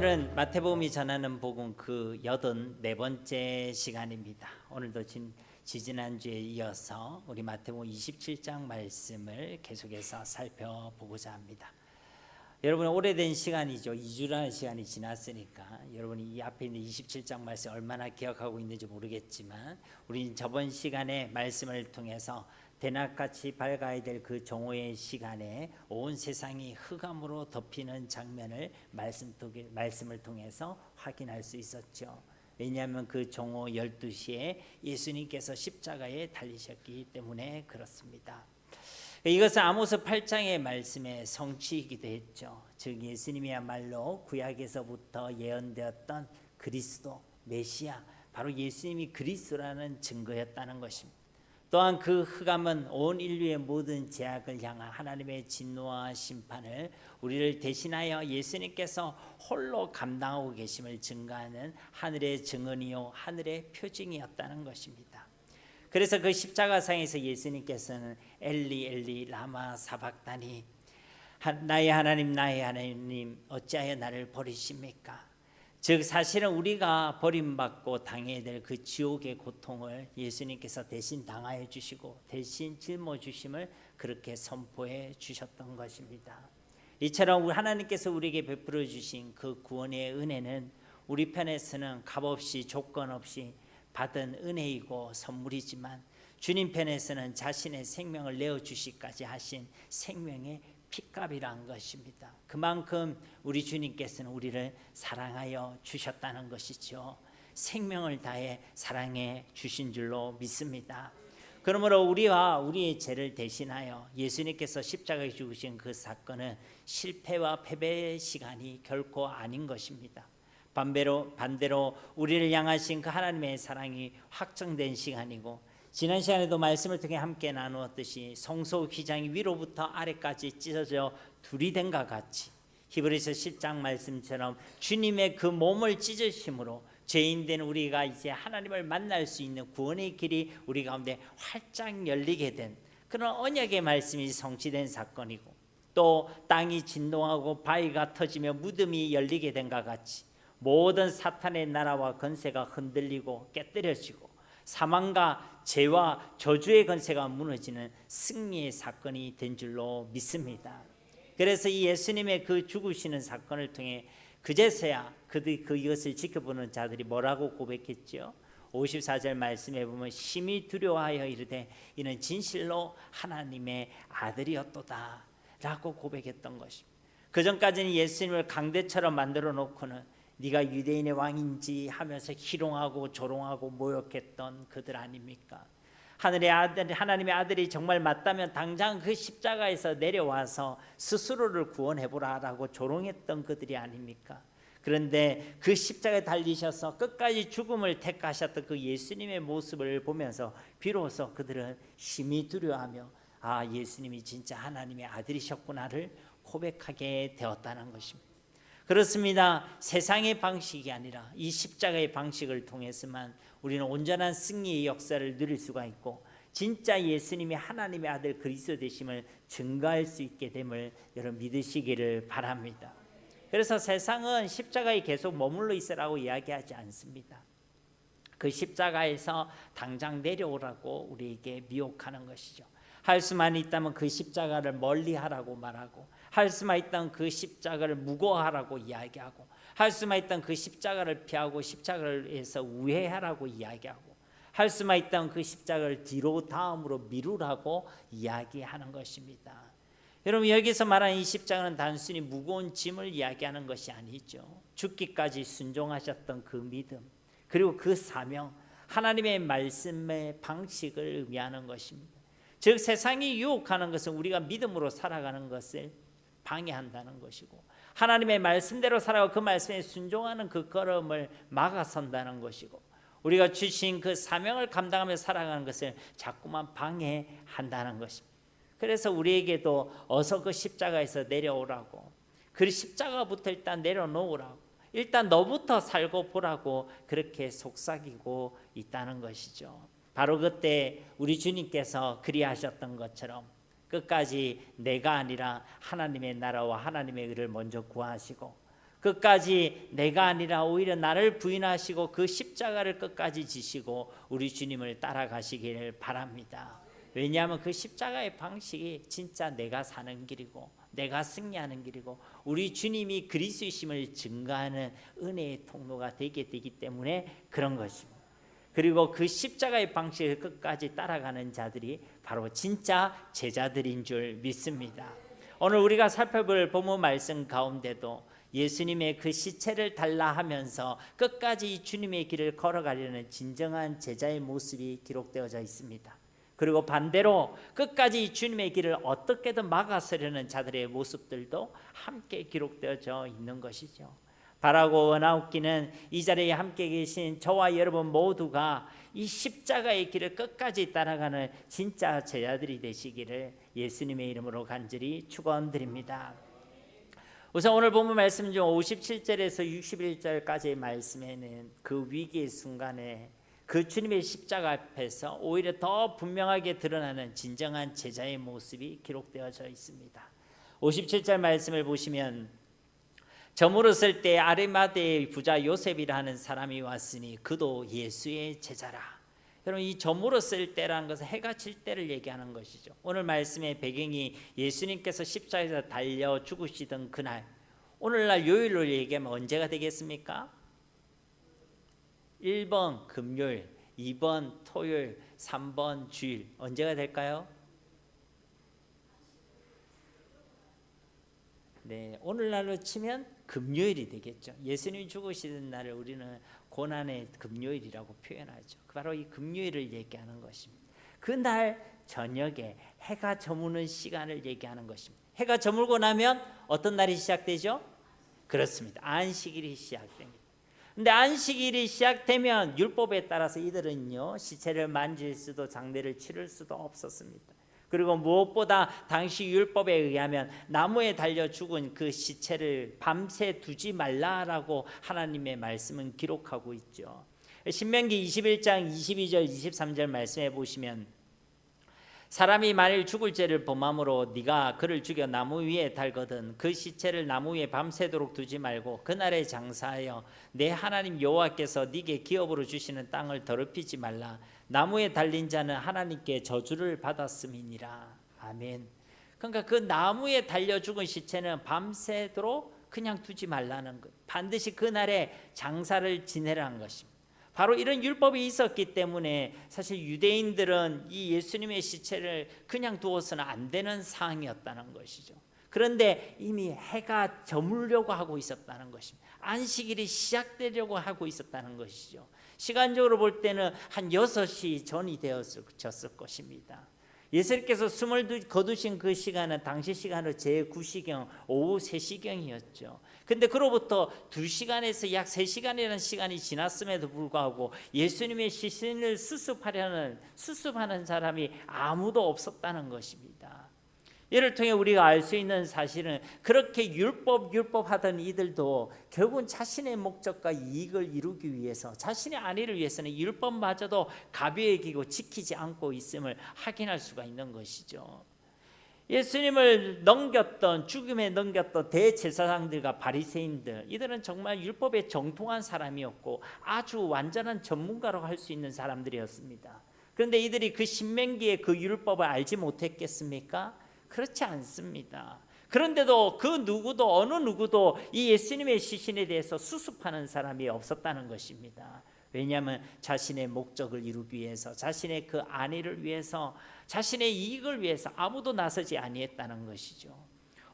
오늘은 마태복음이 전하는 복음 그 84번째 시간입니다. 오늘도 지지난주에 이어서 우리 마태복음 27장 말씀을 계속해서 살펴보고자 합니다. 여러분 오래된 시간이죠. 2주라는 시간이 지났으니까 여러분이 이 앞에 있는 27장 말씀 얼마나 기억하고 있는지 모르겠지만 우리 저번 시간에 말씀을 통해서 대낮같이 밝아야 될 그 정오의 시간에 온 세상이 흑암으로 덮이는 장면을 말씀을 통해서 확인할 수 있었죠. 왜냐하면 그 정오 12시에 예수님께서 십자가에 달리셨기 때문에 그렇습니다. 이것은 아모스 8장의 말씀의 성취이기도 했죠. 즉 예수님이야말로 구약에서부터 예언되었던 그리스도 메시아, 바로 예수님이 그리스도라는 증거였다는 것입니다. 또한 그 흑암은 온 인류의 모든 죄악을 향한 하나님의 진노와 심판을 우리를 대신하여 예수님께서 홀로 감당하고 계심을 증거하는 하늘의 증언이요 하늘의 표징이었다는 것입니다. 그래서 그 십자가상에서 예수님께서는 엘리 엘리 라마 사박다니, 나의 하나님 어찌하여 나를 버리십니까? 즉 사실은 우리가 버림받고 당해야 될 그 지옥의 고통을 예수님께서 대신 당하여 주시고 대신 짊어 주심을 그렇게 선포해 주셨던 것입니다. 이처럼 하나님께서 우리에게 베풀어 주신 그 구원의 은혜는 우리 편에서는 값없이 조건 없이 받은 은혜이고 선물이지만 주님 편에서는 자신의 생명을 내어주시기까지 하신 생명의 핏값이란 것입니다. 그만큼 우리 주님께서는 우리를 사랑하여 주셨다는 것이죠. 생명을 다해 사랑해 주신 줄로 믿습니다. 그러므로 우리와 우리의 죄를 대신하여 예수님께서 십자가에 죽으신 그 사건은 실패와 패배의 시간이 결코 아닌 것입니다. 반대로 우리를 향하신 그 하나님의 사랑이 확정된 시간이고, 지난 시간에도 말씀을 통해 함께 나누었듯이 성소 휘장이 위로부터 아래까지 찢어져 둘이 된 것 같이 히브리서 10장 말씀처럼 주님의 그 몸을 찢으심으로 죄인된 우리가 이제 하나님을 만날 수 있는 구원의 길이 우리 가운데 활짝 열리게 된 그런 언약의 말씀이 성취된 사건이고, 또 땅이 진동하고 바위가 터지며 무덤이 열리게 된 것 같이 모든 사탄의 나라와 권세가 흔들리고 깨뜨려지고 사망과 죄와 저주의 권세가 무너지는 승리의 사건이 된 줄로 믿습니다. 그래서 이 예수님의 그 죽으시는 사건을 통해 그제서야 이것을 지켜보는 자들이 뭐라고 고백했죠? 54절 말씀에 보면 심히 두려워하여 이르되 이는 진실로 하나님의 아들이었도다 라고 고백했던 것입니다. 그전까지는 예수님을 강대처럼 만들어 놓고는 네가 유대인의 왕인지 하면서 희롱하고 조롱하고 모욕했던 그들 아닙니까? 하나님의 아들이 정말 맞다면 당장 그 십자가에서 내려와서 스스로를 구원해보라라고 조롱했던 그들이 아닙니까? 그런데 그 십자가에 달리셔서 끝까지 죽음을 택하셨던 그 예수님의 모습을 보면서 비로소 그들은 심히 두려워하며 예수님이 진짜 하나님의 아들이셨구나를 고백하게 되었다는 것입니다. 그렇습니다. 세상의 방식이 아니라 이 십자가의 방식을 통해서만 우리는 온전한 승리의 역사를 누릴 수가 있고 진짜 예수님이 하나님의 아들 그리스도 되심을 증거할 수 있게 됨을 여러분 믿으시기를 바랍니다. 그래서 세상은 십자가에 계속 머물러 있으라고 이야기하지 않습니다. 그 십자가에서 당장 내려오라고 우리에게 미혹하는 것이죠. 할 수만 있다면 그 십자가를 멀리하라고 말하고, 할 수만 있다면 그 십자가를 무거워하라고 이야기하고, 할 수만 있다면 그 십자가를 피하고 십자가를 해서 우회하라고 이야기하고, 할 수만 있다면 그 십자가를 뒤로 다음으로 미루라고 이야기하는 것입니다. 여러분 여기서 말하는 이 십자가는 단순히 무거운 짐을 이야기하는 것이 아니죠. 죽기까지 순종하셨던 그 믿음, 그리고 그 사명, 하나님의 말씀의 방식을 의미하는 것입니다. 즉 세상이 유혹하는 것은 우리가 믿음으로 살아가는 것을 방해한다는 것이고, 하나님의 말씀대로 살아가고 그 말씀에 순종하는 그 걸음을 막아선다는 것이고, 우리가 주신 그 사명을 감당하며 살아가는 것을 자꾸만 방해한다는 것입니다. 그래서 우리에게도 어서 그 십자가에서 내려오라고, 그 십자가부터 일단 내려놓으라고, 일단 너부터 살고 보라고 그렇게 속삭이고 있다는 것이죠. 바로 그때 우리 주님께서 그리하셨던 것처럼 끝까지 내가 아니라 하나님의 나라와 하나님의 의를 먼저 구하시고 끝까지 내가 아니라 오히려 나를 부인하시고 그 십자가를 끝까지 지시고 우리 주님을 따라가시기를 바랍니다. 왜냐하면 그 십자가의 방식이 진짜 내가 사는 길이고 내가 승리하는 길이고 우리 주님이 그리스도이심을 증거하는 은혜의 통로가 되게 되기 때문에 그런 것입니다. 그리고 그 십자가의 방식을 끝까지 따라가는 자들이 바로 진짜 제자들인 줄 믿습니다. 오늘 우리가 살펴볼 본문 말씀 가운데도 예수님의 그 시체를 달라 하면서 끝까지 주님의 길을 걸어가려는 진정한 제자의 모습이 기록되어져 있습니다. 그리고 반대로 끝까지 주님의 길을 어떻게든 막아서려는 자들의 모습들도 함께 기록되어져 있는 것이죠. 바라고 원하옵기는 이 자리에 함께 계신 저와 여러분 모두가 이 십자가의 길을 끝까지 따라가는 진짜 제자들이 되시기를 예수님의 이름으로 간절히 축원드립니다. 우선 오늘 본문 말씀 중 57절에서 61절까지의 말씀에는 그 위기의 순간에 그 주님의 십자가 앞에서 오히려 더 분명하게 드러나는 진정한 제자의 모습이 기록되어져 있습니다. 57절 말씀을 보시면 저물었을 때 아리마대의 부자 요셉이라는 사람이 왔으니 그도 예수의 제자라. 여러분, 이 저물었을 때라는 것은 해가 질 때를 얘기하는 것이죠. 오늘 말씀의 배경이 예수님께서 십자가에서 달려 죽으시던 그날, 오늘날 요일로 얘기하면 언제가 되겠습니까? 1번 금요일, 2번 토요일, 3번 주일. 언제가 될까요? 네, 오늘날로 치면 금요일이 되겠죠. 예수님이 죽으시던 날을 우리는 고난의 금요일이라고 표현하죠. 바로 이 금요일을 얘기하는 것입니다. 그날 저녁에 해가 저무는 시간을 얘기하는 것입니다. 해가 저물고 나면 어떤 날이 시작되죠? 그렇습니다. 안식일이 시작됩니다. 근데 안식일이 시작되면 율법에 따라서 이들은요 시체를 만질 수도 장례를 치를 수도 없었습니다. 그리고 무엇보다 당시 율법에 의하면 나무에 달려 죽은 그 시체를 밤새 두지 말라라고 하나님의 말씀은 기록하고 있죠. 신명기 21장 22절 23절 말씀해 보시면 사람이 만일 죽을 죄를 범함으로 네가 그를 죽여 나무 위에 달거든 그 시체를 나무 위에 밤새도록 두지 말고 그날에 장사하여 내 하나님 여호와께서 네게 기업으로 주시는 땅을 더럽히지 말라. 나무에 달린 자는 하나님께 저주를 받았음이니라. 아멘. 그러니까 그 나무에 달려 죽은 시체는 밤새도록 그냥 두지 말라는 것. 반드시 그날에 장사를 지내라는 것입니다. 바로 이런 율법이 있었기 때문에 사실 유대인들은 이 예수님의 시체를 그냥 두어서는 안 되는 상황이었다는 것이죠. 그런데 이미 해가 저물려고 하고 있었다는 것입니다. 안식일이 시작되려고 하고 있었다는 것이죠. 시간적으로 볼 때는 한 6시 전이 되었을 것입니다. 예수님께서 숨을 거두신 그 시간은 당시 시간으로 제9시경 오후 3시경이었죠. 근데 그로부터 2시간에서 약 3시간이라는 시간이 지났음에도 불구하고 예수님의 시신을 수습하는 사람이 아무도 없었다는 것입니다. 이를 통해 우리가 알 수 있는 사실은 그렇게 율법하던 이들도 결국은 자신의 목적과 이익을 이루기 위해서 자신의 안위를 위해서는 율법마저도 가벼이 여기고 지키지 않고 있음을 확인할 수가 있는 것이죠. 예수님을 죽음에 넘겼던 대제사장들과 바리새인들, 이들은 정말 율법에 정통한 사람이었고 아주 완전한 전문가라고 할 수 있는 사람들이었습니다. 그런데 이들이 그 신명기의 그 율법을 알지 못했겠습니까? 그렇지 않습니다. 그런데도 어느 누구도 이 예수님의 시신에 대해서 수습하는 사람이 없었다는 것입니다. 왜냐하면 자신의 목적을 이루기 위해서, 자신의 그 안위를 위해서, 자신의 이익을 위해서 아무도 나서지 아니했다는 것이죠.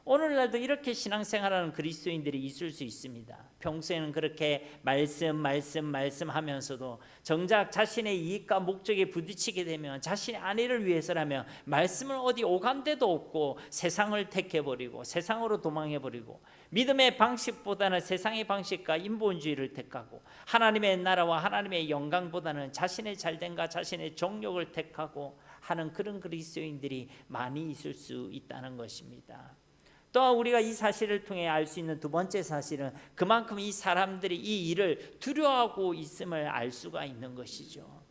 오늘날도 이렇게 신앙생활하는 그리스도인들이 있을 수 있습니다. 평소에는 그렇게 말씀하면서도 정작 자신의 이익과 목적에 부딪히게 되면 자신의 안위를 위해서라면 말씀을 어디 오간 데도 없고 세상을 택해버리고 세상으로 도망해버리고 믿음의 방식보다는 세상의 방식과 인본주의를 택하고 하나님의 나라와 하나님의 영광보다는 자신의 잘됨과 자신의 정욕을 택하고 하는 그런 그리스도인들이 많이 있을 수 있다는 것입니다. 또한 우리가 이 사실을 통해 알 수 있는 두 번째 사실은 그만큼 이 사람들이 이 일을 두려워하고 있음을 알 수가 있는 것이죠.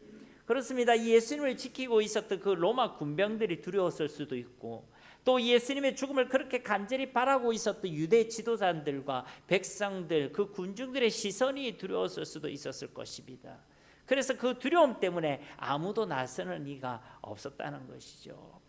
그렇습니다. 예수님을 지키고 있었던 그 로마 군병들이 두려웠을 수도 있고 또 예수님의 죽음을 그렇게 간절히 바라고 있었던 유대 지도자들과 백성들, 그 군중들의 시선이 두려웠을 수도 있었을 것입니다. 그래서 그 두려움 때문에 아무도 나서는 이가 없었다는 것이죠.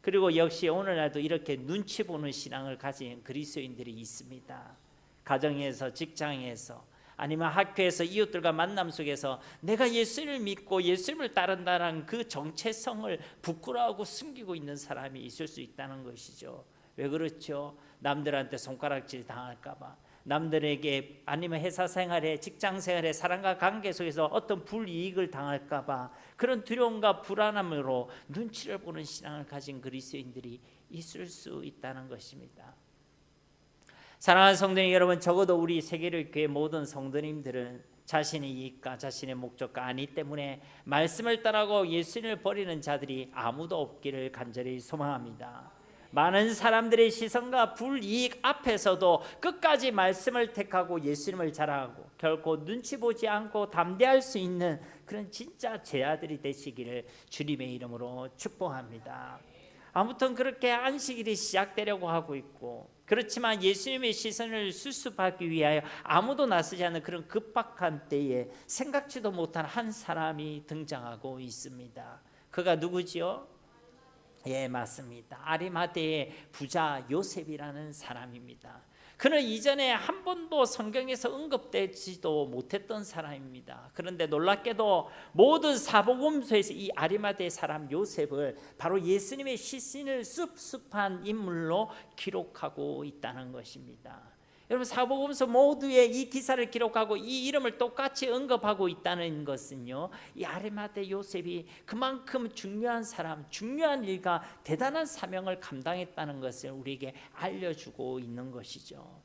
그리고 역시 오늘날도 이렇게 눈치 보는 신앙을 가진 그리스도인들이 있습니다. 가정에서, 직장에서, 아니면 학교에서 이웃들과 만남 속에서 내가 예수를 믿고 예수를 따른다는 그 정체성을 부끄러워하고 숨기고 있는 사람이 있을 수 있다는 것이죠. 왜 그렇죠? 남들한테 손가락질 당할까 봐, 남들에게 아니면 회사 생활에, 직장 생활에, 사람과 관계 속에서 어떤 불이익을 당할까 봐, 그런 두려움과 불안함으로 눈치를 보는 신앙을 가진 그리스도인들이 있을 수 있다는 것입니다. 사랑하는 성도님 여러분, 적어도 우리 세계교회 모든 성도님들은 자신의 이익과 자신의 목적과 아니 때문에 말씀을 떠나고 예수님을 버리는 자들이 아무도 없기를 간절히 소망합니다. 많은 사람들의 시선과 불이익 앞에서도 끝까지 말씀을 택하고 예수님을 자랑하고 결코 눈치 보지 않고 담대할 수 있는 그런 진짜 제자들이 되시기를 주님의 이름으로 축복합니다. 아무튼 그렇게 안식일이 시작되려고 하고 있고, 그렇지만 예수님의 시선을 수습하기 위하여 아무도 나서지 않는 그런 급박한 때에 생각지도 못한 한 사람이 등장하고 있습니다. 그가 누구지요? 예, 맞습니다. 아리마대의 부자 요셉이라는 사람입니다. 그는 이전에 한 번도 성경에서 언급되지도 못했던 사람입니다. 그런데 놀랍게도 모든 사복음서에서 이 아리마대 사람 요셉을 바로 예수님의 시신을 습습한 인물로 기록하고 있다는 것입니다. 여러분, 사복음서 모두에 이 기사를 기록하고 이 이름을 똑같이 언급하고 있다는 것은요, 이 아리마대 요셉이 그만큼 중요한 사람, 중요한 일과 대단한 사명을 감당했다는 것을 우리에게 알려주고 있는 것이죠.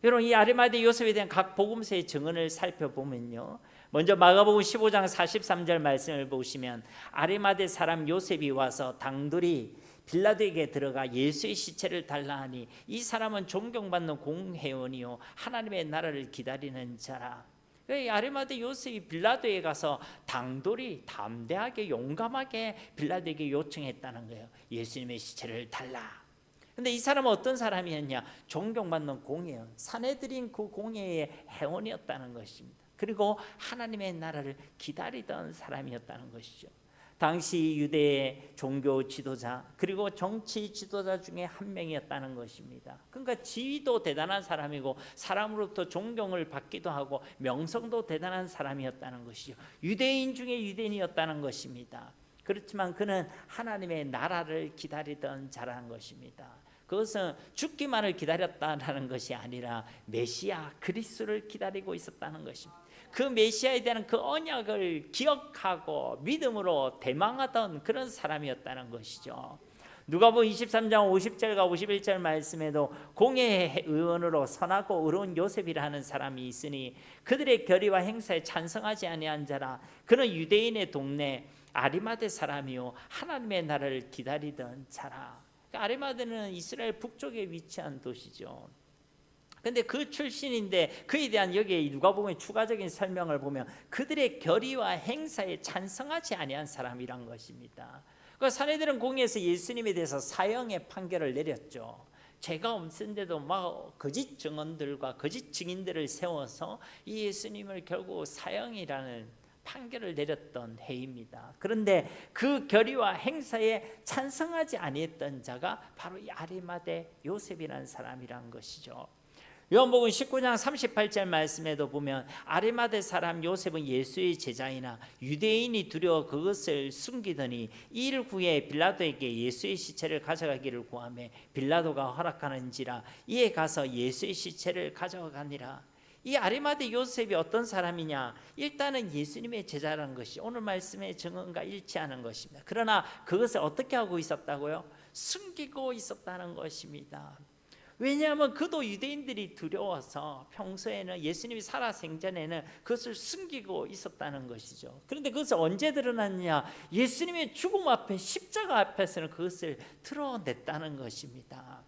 여러분, 이 아리마대 요셉에 대한 각 복음서의 증언을 살펴보면요, 먼저 마가복음 15장 43절 말씀을 보시면 아리마대 사람 요셉이 와서 당돌이 빌라도에게 들어가 예수의 시체를 달라 하니 이 사람은 존경받는 공회원이요 하나님의 나라를 기다리는 자라. 아리마대 요셉이 빌라도에 가서 당돌이 담대하게 용감하게 빌라도에게 요청했다는 거예요. 예수님의 시체를 달라. 근데 이 사람은 어떤 사람이었냐? 존경받는 공회원, 사내들인 그 공회의 회원이었다는 것입니다. 그리고 하나님의 나라를 기다리던 사람이었다는 것이죠. 당시 유대의 종교 지도자 그리고 정치 지도자 중에 한 명이었다는 것입니다. 그러니까 지위도 대단한 사람이고 사람으로부터 존경을 받기도 하고 명성도 대단한 사람이었다는 것이죠. 유대인 중에 유대인이었다는 것입니다. 그렇지만 그는 하나님의 나라를 기다리던 자라는 것입니다. 그것은 죽기만을 기다렸다는 것이 아니라 메시아 그리스도를 기다리고 있었다는 것입니다. 그 메시아에 대한 그 언약을 기억하고 믿음으로 대망하던 그런 사람이었다는 것이죠. 누가복음 23장 50절과 51절 말씀에도 공회 의원으로 선하고 의로운 요셉이라는 사람이 있으니 그들의 결의와 행사에 찬성하지 아니한 자라. 그는 유대인의 동네 아리마대 사람이요 하나님의 나라를 기다리던 자라. 아리마대는 이스라엘 북쪽에 위치한 도시죠. 근데 그 출신인데 그에 대한 여기에 누가복음의 추가적인 설명을 보면 그들의 결의와 행사에 찬성하지 아니한 사람이란 것입니다. 그 사내들은 공회에서 예수님에 대해서 사형의 판결을 내렸죠. 죄가 없는데도 막 거짓 증언들과 거짓 증인들을 세워서 이 예수님을 결국 사형이라는 판결을 내렸던 해입니다. 그런데 그 결의와 행사에 찬성하지 아니했던 자가 바로 이 아리마대 요셉이라는 사람이란 것이죠. 요한복음 19장 38절 말씀에도 보면 아리마대 사람 요셉은 예수의 제자이나 유대인이 두려워 그것을 숨기더니 일 후에 빌라도에게 예수의 시체를 가져가기를 구하며 빌라도가 허락하는지라 이에 가서 예수의 시체를 가져가니라. 이 아리마대 요셉이 어떤 사람이냐? 일단은 예수님의 제자라는 것이 오늘 말씀의 증언과 일치하는 것입니다. 그러나 그것을 어떻게 하고 있었다고요? 숨기고 있었다는 것입니다. 왜냐하면 그도 유대인들이 두려워서 평소에는 예수님이 살아생전에는 그것을 숨기고 있었다는 것이죠. 그런데 그것을 언제 드러났냐? 예수님의 죽음 앞에 십자가 앞에서는 그것을 드러냈다는 것입니다.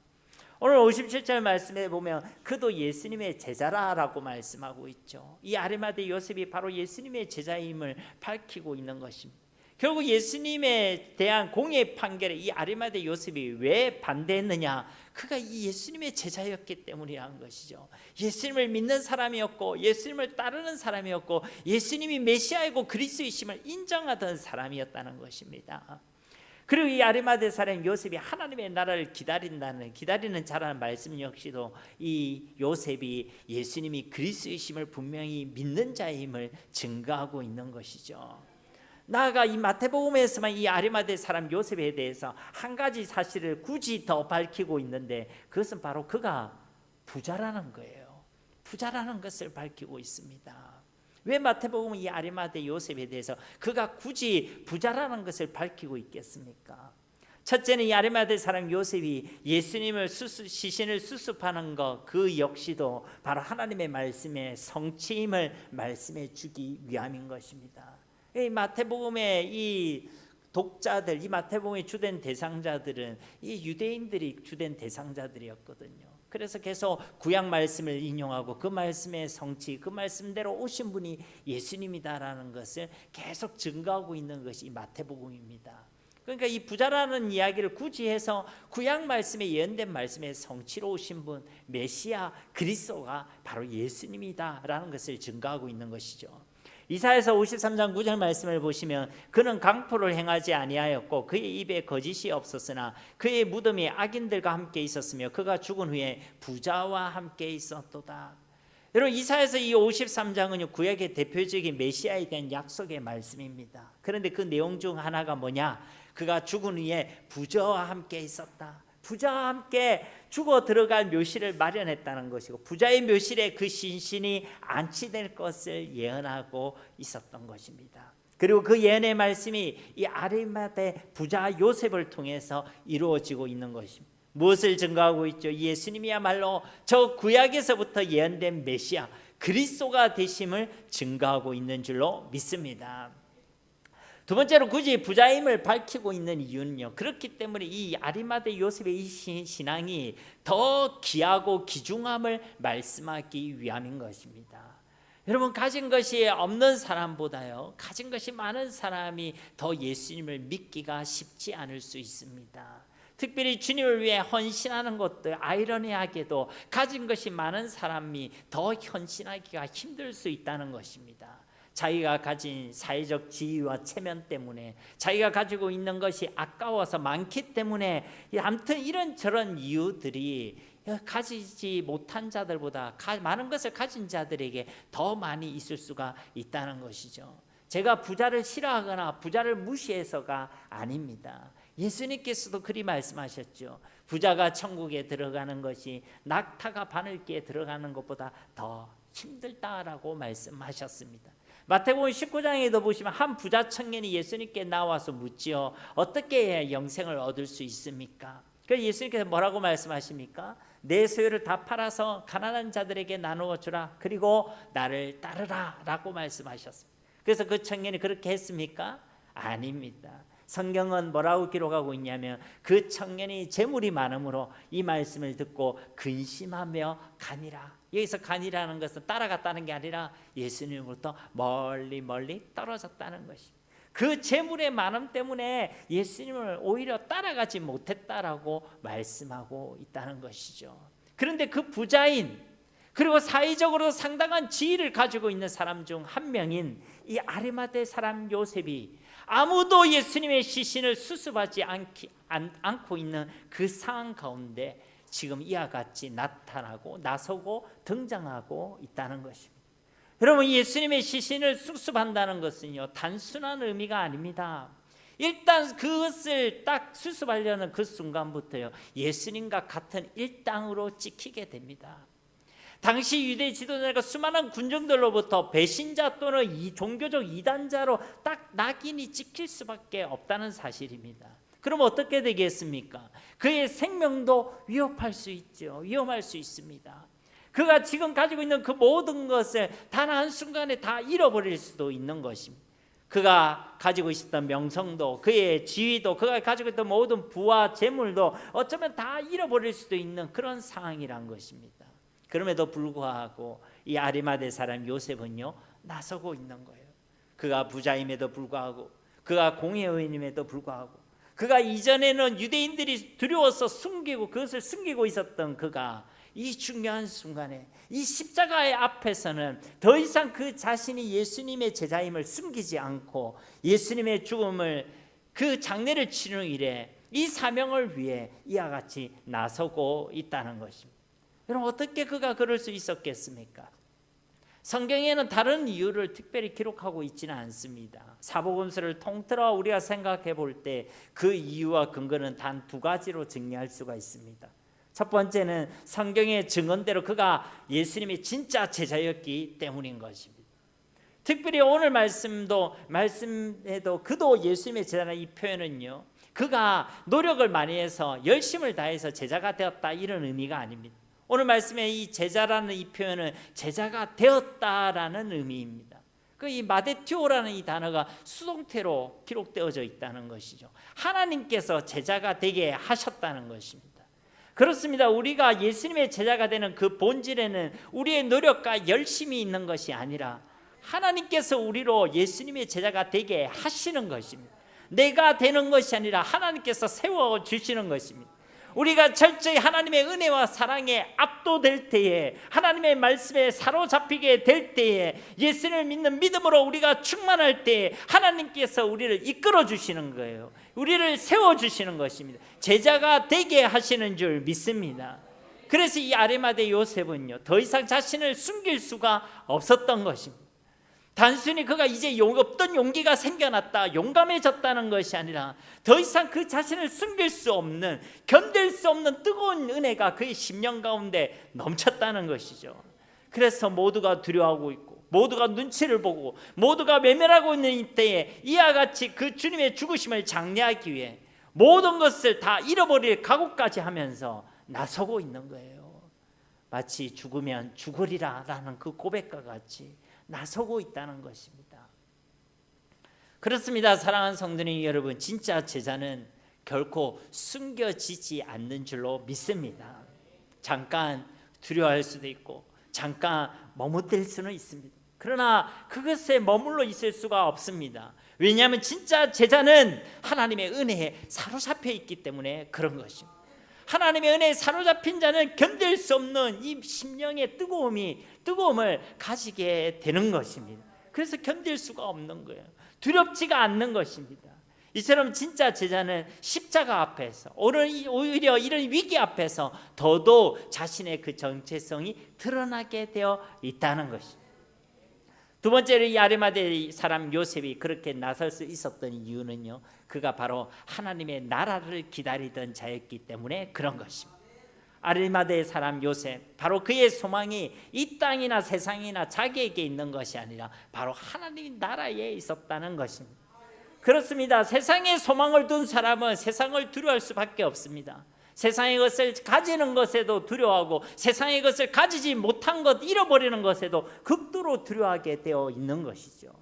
오늘 57절 말씀에 보면 그도 예수님의 제자라라고 말씀하고 있죠. 이 아리마대 요셉이 바로 예수님의 제자임을 밝히고 있는 것입니다. 결국 예수님에 대한 공의 판결에 이 아리마대 요셉이 왜 반대했느냐? 그가 이 예수님의 제자였기 때문이라는 것이죠. 예수님을 믿는 사람이었고 예수님을 따르는 사람이었고 예수님이 메시아이고 그리스도이심을 인정하던 사람이었다는 것입니다. 그리고 이 아리마대 사람 요셉이 하나님의 나라를 기다리는 자라는 말씀 역시도 이 요셉이 예수님이 그리스도이심을 분명히 믿는 자임을 증거하고 있는 것이죠. 나아가 이 마태복음에서만 이 아리마대 사람 요셉에 대해서 한 가지 사실을 굳이 더 밝히고 있는데 그것은 바로 그가 부자라는 거예요. 부자라는 것을 밝히고 있습니다. 왜 마태복음은 이 아리마대 요셉에 대해서 그가 굳이 부자라는 것을 밝히고 있겠습니까? 첫째는 이 아리마대 사람 요셉이 예수님을 시신을 수습하는 것 그 역시도 바로 하나님의 말씀의 성취임을 말씀해 주기 위함인 것입니다. 이 마태복음의 이 독자들, 이 마태복음의 주된 대상자들은 이 유대인들이 주된 대상자들이었거든요. 그래서 계속 구약 말씀을 인용하고 그 말씀의 성취, 그 말씀대로 오신 분이 예수님이다라는 것을 계속 증거하고 있는 것이 이 마태복음입니다. 그러니까 이 부자라는 이야기를 굳이 해서 구약 말씀에 예언된 말씀의 성취로 오신 분 메시아 그리스도가 바로 예수님이다라는 것을 증거하고 있는 것이죠. 이사야서 53장 9절 말씀을 보시면 그는 강포를 행하지 아니하였고 그의 입에 거짓이 없었으나 그의 무덤이 악인들과 함께 있었으며 그가 죽은 후에 부자와 함께 있었도다. 여러분 이사야서 이 53장은 구약의 대표적인 메시아에 대한 약속의 말씀입니다. 그런데 그 내용 중 하나가 뭐냐? 그가 죽은 후에 부자와 함께 있었다. 부자와 함께 죽어 들어갈 묘실을 마련했다는 것이고 부자의 묘실에 그 신신이 안치될 것을 예언하고 있었던 것입니다. 그리고 그 예언의 말씀이 이 아리마대 부자 요셉을 통해서 이루어지고 있는 것입니다. 무엇을 증거하고 있죠? 예수님이야말로 저 구약에서부터 예언된 메시아 그리스도가 되심을 증거하고 있는 줄로 믿습니다. 두 번째로 굳이 부자임을 밝히고 있는 이유는요. 그렇기 때문에 이 아리마대 요셉의 이 신앙이 더 귀하고 귀중함을 말씀하기 위함인 것입니다. 여러분 가진 것이 없는 사람보다요 가진 것이 많은 사람이 더 예수님을 믿기가 쉽지 않을 수 있습니다. 특별히 주님을 위해 헌신하는 것도 아이러니하게도 가진 것이 많은 사람이 더 헌신하기가 힘들 수 있다는 것입니다. 자기가 가진 사회적 지위와 체면 때문에 자기가 가지고 있는 것이 아까워서 많기 때문에 아무튼 이런저런 이유들이 가지지 못한 자들보다 많은 것을 가진 자들에게 더 많이 있을 수가 있다는 것이죠. 제가 부자를 싫어하거나 부자를 무시해서가 아닙니다. 예수님께서도 그리 말씀하셨죠. 부자가 천국에 들어가는 것이 낙타가 바늘기에 들어가는 것보다 더 힘들다라고 말씀하셨습니다. 마태복음 19장에도 보시면 한 부자 청년이 예수님께 나와서 묻지요. 어떻게 해야 영생을 얻을 수 있습니까? 그래서 예수님께서 뭐라고 말씀하십니까? 내 소유를 다 팔아서 가난한 자들에게 나누어 주라. 그리고 나를 따르라 라고 말씀하셨습니다. 그래서 그 청년이 그렇게 했습니까? 아닙니다. 성경은 뭐라고 기록하고 있냐면 그 청년이 재물이 많음으로 이 말씀을 듣고 근심하며 가니라. 여기서 간이라는 것은 따라갔다는 게 아니라 예수님으로부터 멀리 떨어졌다는 것입니다. 그 재물의 많음 때문에 예수님을 오히려 따라가지 못했다라고 말씀하고 있다는 것이죠. 그런데 그 부자인 그리고 사회적으로 상당한 지위를 가지고 있는 사람 중 한 명인 이 아리마대 사람 요셉이 아무도 예수님의 시신을 수습하지 않고 있는 그 상황 가운데 지금 이와 같이 나서고 등장하고 있다는 것입니다. 여러분 예수님의 시신을 수습한다는 것은요 단순한 의미가 아닙니다. 일단 그것을 딱 수습하려는 그 순간부터요 예수님과 같은 일당으로 찍히게 됩니다. 당시 유대 지도자가 수많은 군중들로부터 배신자 또는 종교적 이단자로 딱 낙인이 찍힐 수밖에 없다는 사실입니다. 그럼 어떻게 되겠습니까? 그의 생명도 위험할 수 있습니다. 그가 지금 가지고 있는 그 모든 것을 단 한순간에 다 잃어버릴 수도 있는 것입니다. 그가 가지고 있었던 명성도 그의 지위도 그가 가지고 있던 모든 부와 재물도 어쩌면 다 잃어버릴 수도 있는 그런 상황이란 것입니다. 그럼에도 불구하고 이 아리마대 사람 요셉은요 나서고 있는 거예요. 그가 부자임에도 불구하고 그가 공회의원임에도 불구하고 그가 이전에는 유대인들이 두려워서 숨기고 그것을 숨기고 있었던 그가 이 중요한 순간에 이 십자가의 앞에서는 더 이상 그 자신이 예수님의 제자임을 숨기지 않고 예수님의 죽음을 그 장례를 치르는 일에 이 사명을 위해 이와 같이 나서고 있다는 것입니다. 여러분, 어떻게 그가 그럴 수 있었겠습니까? 성경에는 다른 이유를 특별히 기록하고 있지는 않습니다. 사복음서를 통틀어 우리가 생각해 볼 때 그 이유와 근거는 단 두 가지로 정리할 수가 있습니다. 첫 번째는 성경의 증언대로 그가 예수님의 진짜 제자였기 때문인 것입니다. 특별히 오늘 말씀에도 그도 예수님의 제자라는 이 표현은요, 그가 노력을 많이 해서 열심을 다해서 제자가 되었다 이런 의미가 아닙니다. 오늘 말씀에 이 제자라는 이 표현은 제자가 되었다라는 의미입니다. 그 이 마데티오라는 이 단어가 수동태로 기록되어져 있다는 것이죠. 하나님께서 제자가 되게 하셨다는 것입니다. 그렇습니다. 우리가 예수님의 제자가 되는 그 본질에는 우리의 노력과 열심이 있는 것이 아니라 하나님께서 우리로 예수님의 제자가 되게 하시는 것입니다. 내가 되는 것이 아니라 하나님께서 세워주시는 것입니다. 우리가 철저히 하나님의 은혜와 사랑에 압도될 때에, 하나님의 말씀에 사로잡히게 될 때에, 예수님을 믿는 믿음으로 우리가 충만할 때에 하나님께서 우리를 이끌어 주시는 거예요. 우리를 세워주시는 것입니다. 제자가 되게 하시는 줄 믿습니다. 그래서 이 아리마대 요셉은요, 더 이상 자신을 숨길 수가 없었던 것입니다. 단순히 그가 이제 없던 용기가 생겨났다, 용감해졌다는 것이 아니라 더 이상 그 자신을 숨길 수 없는, 견딜 수 없는 뜨거운 은혜가 그의 심령 가운데 넘쳤다는 것이죠. 그래서 모두가 두려워하고 있고 모두가 눈치를 보고 모두가 외면하고 있는 이때에 이와 같이 그 주님의 죽으심을 장례하기 위해 모든 것을 다 잃어버릴 각오까지 하면서 나서고 있는 거예요. 마치 죽으면 죽으리라 라는 그 고백과 같이 나서고 있다는 것입니다. 그렇습니다. 사랑하는 성도님 여러분, 진짜 제자는 결코 숨겨지지 않는 줄로 믿습니다. 잠깐 두려워할 수도 있고 잠깐 머뭇댈 수는 있습니다. 그러나 그것에 머물러 있을 수가 없습니다. 왜냐하면 진짜 제자는 하나님의 은혜에 사로잡혀 있기 때문에 그런 것입니다. 하나님의 은혜에 사로잡힌 자는 견딜 수 없는 이 심령의 뜨거움을 가지게 되는 것입니다. 그래서 견딜 수가 없는 거예요. 두렵지가 않는 것입니다. 이처럼 진짜 제자는 십자가 앞에서, 오히려 이런 위기 앞에서 더더욱 자신의 그 정체성이 드러나게 되어 있다는 것입니다. 두 번째로 이 아리마대 사람 요셉이 그렇게 나설 수 있었던 이유는요, 그가 바로 하나님의 나라를 기다리던 자였기 때문에 그런 것입니다. 아리마대 사람 요셉, 바로 그의 소망이 이 땅이나 세상이나 자기에게 있는 것이 아니라 바로 하나님의 나라에 있었다는 것입니다. 그렇습니다. 세상에 소망을 둔 사람은 세상을 두려워할 수밖에 없습니다. 세상의 것을 가지는 것에도 두려워하고 세상의 것을 가지지 못한 것, 잃어버리는 것에도 극도로 두려워하게 되어 있는 것이죠.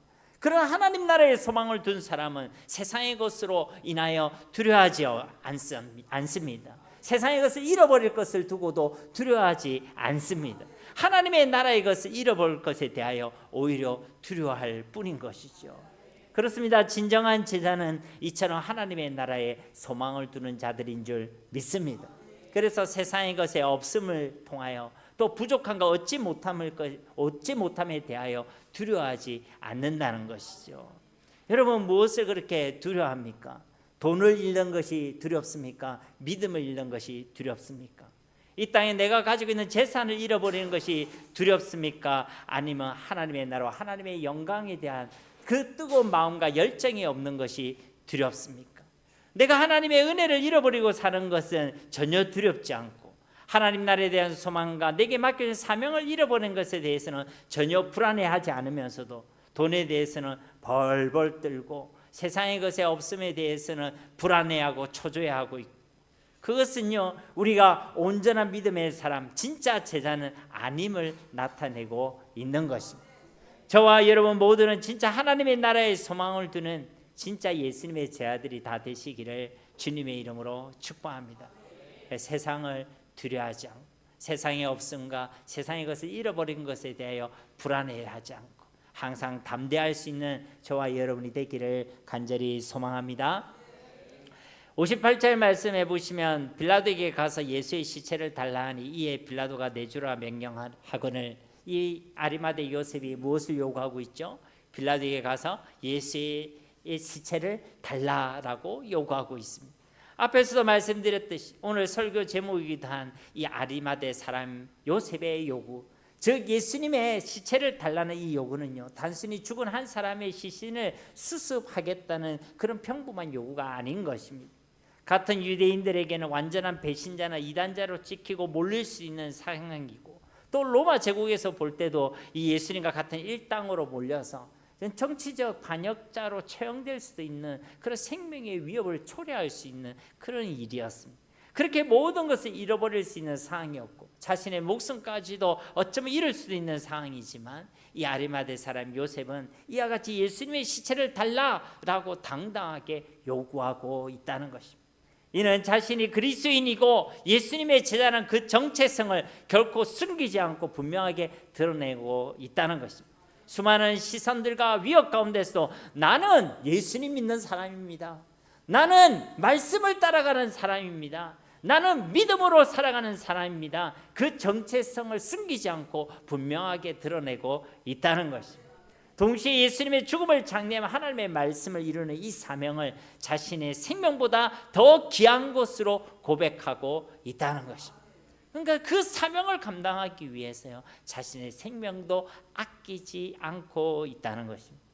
그러나 하나님 나라의 소망을 둔 사람은 세상의 것으로 인하여 두려워하지 않습니다. 세상의 것을 잃어버릴 것을 두고도 두려워하지 않습니다. 하나님의 나라의 것을 잃어버릴 것에 대하여 오히려 두려워할 뿐인 것이죠. 그렇습니다. 진정한 제자는 이처럼 하나님의 나라에 소망을 두는 자들인 줄 믿습니다. 그래서 세상의 것에 없음을 통하여 또 부족한 것, 얻지 못함에 대하여 두려워하지 않는다는 것이죠. 여러분, 무엇을 그렇게 두려워합니까? 돈을 잃는 것이 두렵습니까? 믿음을 잃는 것이 두렵습니까? 이 땅에 내가 가지고 있는 재산을 잃어버리는 것이 두렵습니까? 아니면 하나님의 나라와 하나님의 영광에 대한 그 뜨거운 마음과 열정이 없는 것이 두렵습니까? 내가 하나님의 은혜를 잃어버리고 사는 것은 전혀 두렵지 않고 하나님 나라에 대한 소망과 내게 맡겨진 사명을 잃어버린 것에 대해서는 전혀 불안해하지 않으면서도 돈에 대해서는 벌벌 떨고 세상의 것에 없음에 대해서는 불안해하고 초조해하고 있고, 그것은요, 우리가 온전한 믿음의 사람, 진짜 제자는 아님을 나타내고 있는 것입니다. 저와 여러분 모두는 진짜 하나님의 나라에 소망을 두는 진짜 예수님의 제자들이 다 되시기를 주님의 이름으로 축복합니다. 세상을 두려워하지 않고 세상의 없음과 세상의 것을 잃어버린 것에 대하여 불안해하지 않고 항상 담대할 수 있는 저와 여러분이 되기를 간절히 소망합니다. 58절 말씀해 보시면 빌라도에게 가서 예수의 시체를 달라 하니 이에 빌라도가 내주라 명령하거늘. 이 아리마대 요셉이 무엇을 요구하고 있죠? 빌라도에게 가서 예수의 시체를 달라라고 요구하고 있습니다. 앞에서도 말씀드렸듯이 오늘 설교 제목이기도 한 이 아리마대 사람 요셉의 요구, 즉 예수님의 시체를 달라는 이 요구는요, 단순히 죽은 한 사람의 시신을 수습하겠다는 그런 평범한 요구가 아닌 것입니다. 같은 유대인들에게는 완전한 배신자나 이단자로 찍히고 몰릴 수 있는 상황이고, 또 로마 제국에서 볼 때도 이 예수님과 같은 일당으로 몰려서 정치적 반역자로 처형될 수도 있는 그런 생명의 위협을 초래할 수 있는 그런 일이었습니다. 그렇게 모든 것을 잃어버릴 수 있는 상황이었고 자신의 목숨까지도 어쩌면 잃을 수도 있는 상황이지만, 이 아리마대 사람 요셉은 이와 같이 예수님의 시체를 달라라고 당당하게 요구하고 있다는 것입니다. 이는 자신이 그리스도인이고 예수님의 제자라는 그 정체성을 결코 숨기지 않고 분명하게 드러내고 있다는 것입니다. 수많은 시선들과 위협 가운데서도 나는 예수님 믿는 사람입니다. 나는 말씀을 따라가는 사람입니다. 나는 믿음으로 살아가는 사람입니다. 그 정체성을 숨기지 않고 분명하게 드러내고 있다는 것입니다. 동시에 예수님의 죽음을 장래하며 하나님의 말씀을 이루는 이 사명을 자신의 생명보다 더 귀한 것으로 고백하고 있다는 것입니다. 그러니까 그 사명을 감당하기 위해서요, 자신의 생명도 아끼지 않고 있다는 것입니다.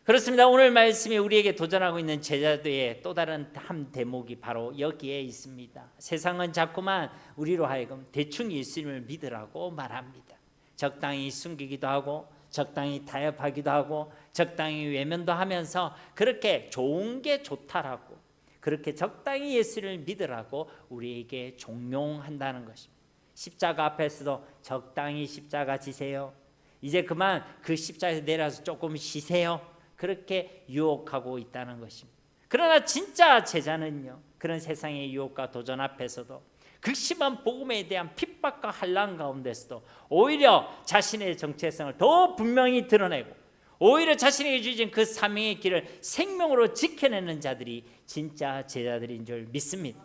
그렇습니다. 오늘 말씀이 우리에게 도전하고 있는 제자도의 또 다른 한 대목이 바로 여기에 있습니다. 세상은 자꾸만 우리로 하여금 대충 예수님을 믿으라고 말합니다. 적당히 숨기기도 하고 적당히 타협하기도 하고 적당히 외면도 하면서 그렇게 좋은 게 좋다라고, 그렇게 적당히 예수를 믿으라고 우리에게 종용한다는 것입니다. 십자가 앞에서도 적당히 십자가 지세요, 이제 그만 그 십자가에서 내려서 조금 쉬세요, 그렇게 유혹하고 있다는 것입니다. 그러나 진짜 제자는요, 그런 세상의 유혹과 도전 앞에서도 극심한 복음에 대한 핍박과 환난 가운데서도 오히려 자신의 정체성을 더 분명히 드러내고 오히려 자신에게 주어진 그 사명의 길을 생명으로 지켜내는 자들이 진짜 제자들인 줄 믿습니다.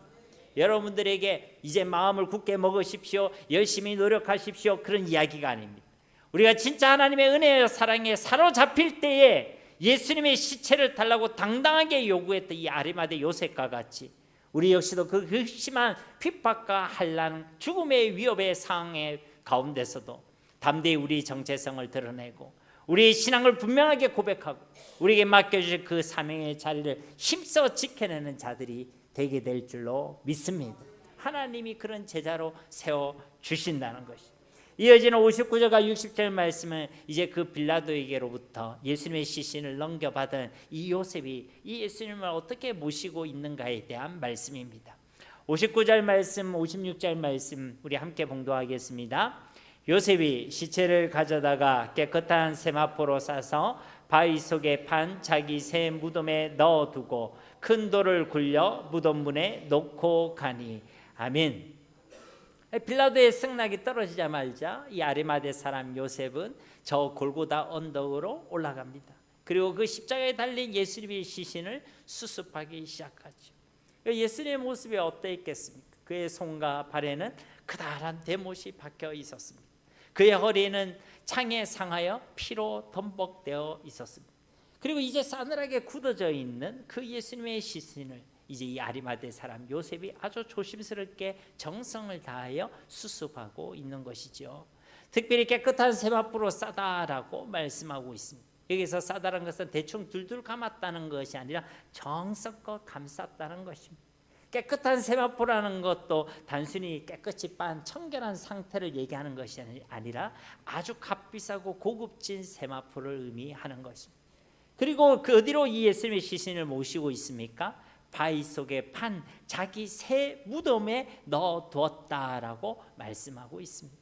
여러분들에게 이제 마음을 굳게 먹으십시오, 열심히 노력하십시오, 그런 이야기가 아닙니다. 우리가 진짜 하나님의 은혜와 사랑에 사로잡힐 때에 예수님의 시체를 달라고 당당하게 요구했던 이 아리마대 요셉과 같이 우리 역시도 그 극심한 핍박과 환난, 죽음의 위협의 상황의 가운데서도 담대히 우리 정체성을 드러내고 우리의 신앙을 분명하게 고백하고 우리에게 맡겨주신 그 사명의 자리를 힘써 지켜내는 자들이 되게 될 줄로 믿습니다. 하나님이 그런 제자로 세워주신다는 것입니다. 이어지는 59절과 60절 말씀은 이제 그 빌라도에게로부터 예수님의 시신을 넘겨받은 이 요셉이 이 예수님을 어떻게 모시고 있는가에 대한 말씀입니다. 59절 말씀, 56절 말씀 우리 함께 봉독하겠습니다. 요셉이 시체를 가져다가 깨끗한 세마포로 싸서 바위 속에 판 자기 새 무덤에 넣어두고 큰 돌을 굴려 무덤 문에 놓고 가니. 아멘. 빌라도의 승낙이 떨어지자마자 이 아리마대 사람 요셉은 저 골고다 언덕으로 올라갑니다. 그리고 그 십자가에 달린 예수님의 시신을 수습하기 시작하죠. 예수님의 모습이 어떠했겠습니까? 그의 손과 발에는 크다란 대못이 박혀 있었습니다. 그의 허리에는 창에 상하여 피로 덤벅되어 있었습니다. 그리고 이제 싸늘하게 굳어져 있는 그 예수님의 시신을 이제 이 아리마대 사람 요셉이 아주 조심스럽게 정성을 다하여 수습하고 있는 것이죠. 특별히 깨끗한 세마포로 싸다라고 말씀하고 있습니다. 여기서 싸다는 것은 대충 둘둘 감았다는 것이 아니라 정성껏 감쌌다는 것입니다. 깨끗한 세마포라는 것도 단순히 깨끗이 빤 청결한 상태를 얘기하는 것이 아니라 아주 값비싸고 고급진 세마포를 의미하는 것입니다. 그리고 그 어디로 이 예수님의 시신을 모시고 있습니까? 바위 속에 판 자기 새 무덤에 넣어두었다라고 말씀하고 있습니다.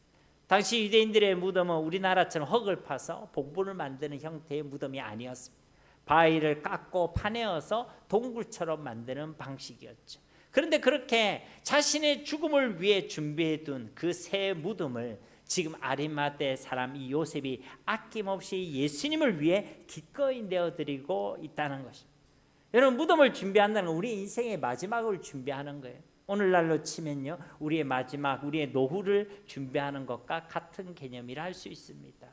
당시 유대인들의 무덤은 우리나라처럼 흙을 파서 복분을 만드는 형태의 무덤이 아니었습니다. 바위를 깎고 파내어서 동굴처럼 만드는 방식이었죠. 그런데 그렇게 자신의 죽음을 위해 준비해 둔 그 새 무덤을 지금 아리마대 사람 이 요셉이 아낌없이 예수님을 위해 기꺼이 내어드리고 있다는 것입니다. 여러분, 무덤을 준비한다는 건 우리 인생의 마지막을 준비하는 거예요. 오늘날로 치면요, 우리의 마지막, 우리의 노후를 준비하는 것과 같은 개념이라 할 수 있습니다.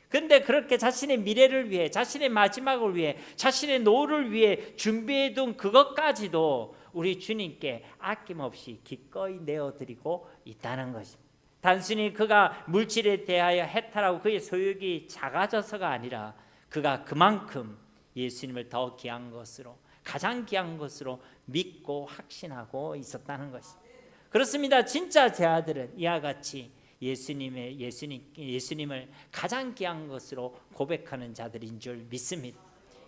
그런데 그렇게 자신의 미래를 위해, 자신의 마지막을 위해, 자신의 노후를 위해 준비해둔 그것까지도 우리 주님께 아낌없이 기꺼이 내어드리고 있다는 것입니다. 단순히 그가 물질에 대하여 해탈하고 그의 소욕이 작아져서가 아니라 그가 그만큼 예수님을 더 귀한 것으로, 가장 귀한 것으로 믿고 확신하고 있었다는 것입니다. 그렇습니다. 진짜 제 아들은 이와 같이 예수님을 가장 귀한 것으로 고백하는 자들인 줄 믿습니다.